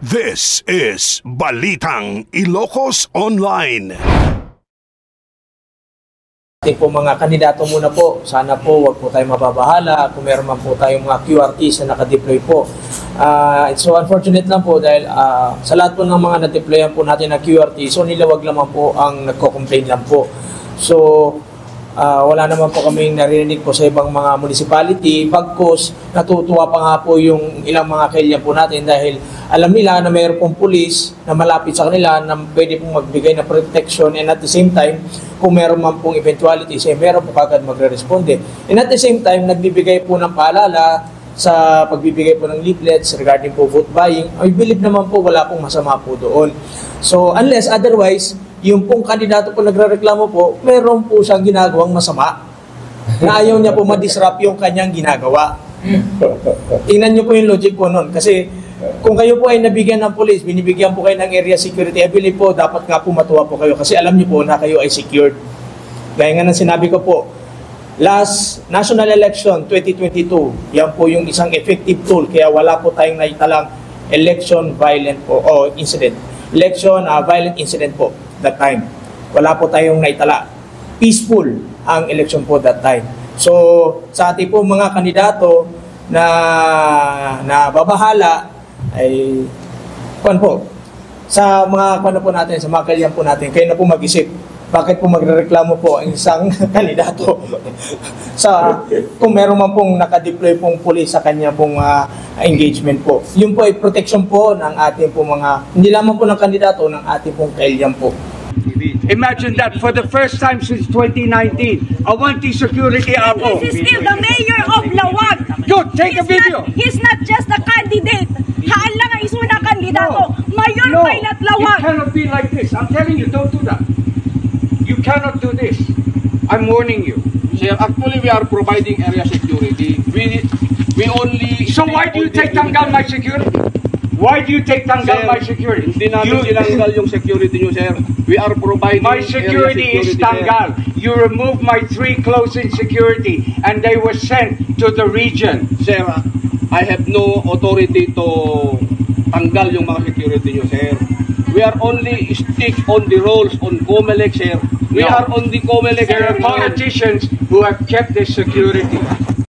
This is Balitang Ilocos Online. Ating po mga kandidato muna po, sana po wag po tayong mababahala kung meron man po tayong mga QRTs na nakadeploy po. So unfortunate lang po dahil sa lahat po ng mga na-deployan po natin na QRT, so nilawag lamang po ang nagko-complain lang po. So wala naman po kaming narinig po sa ibang mga municipality. Bagkus, natutuwa pa nga po yung ilang mga kailya po natin dahil alam nila na mayroon pong pulis na malapit sa kanila na pwede pong magbigay ng protection, and at the same time, kung meron man pong eventualities, meron po kagad magre-responde. And at the same time, nagbibigay po ng paalala sa pagbibigay po ng leaflets regarding po vote buying. I believe naman po wala pong masama po doon. So unless otherwise, yung pong kandidato po nagrereklamo po, meron po siyang ginagawang masama na ayaw niya po ma-disrupt yung kanyang ginagawa. Tingnan niyo po yung logic po nun. Kasi kung kayo po ay nabigyan ng police, binibigyan po kayo ng area security, I believe po dapat nga po matuwa po kayo kasi alam niyo po na kayo ay secured. Gaya nga ng sinabi ko po, last national election 2022, yan po yung isang effective tool kaya wala po tayong naitalang election violent po o incident. Election violent incident po that time. Wala po tayong naitala. Peaceful ang election po that time. So sa ating po mga kandidato na babahala ay po sa mga po natin, sa mga kalyan po natin, kayo na po mag-isip. Bakit po magrereklamo po ang isang kandidato sa kung meron man pong nakadeploy pong pulis sa kanya pong engagement po. Yun po ay protection po ng ating po mga, hindi lamang po ng kandidato, ng ating pong kailyan po. Imagine that for the first time since 2019, a security ako. This is still the mayor of Lawag. Good, take a video. He's not just a candidate. Haan lang ang isu na kandidato. Mayor Pilot Lawag. It cannot be like this. I'm telling you, don't do that. You cannot do this. I'm warning you. Sir, actually we are providing area security. We only... So why do you take tanggal my security? Why do you take tanggal my security? Hindi namin tinanggal yung security nyo, sir. We are providing my security is tanggal. You remove my 3 close-in security and they were sent to the region. Sir, I have no authority to tanggal yung mga security nyo, sir. We are only stick on the rules on COMELEC, sir. We are on the COMELEC. There are politicians who have kept this security.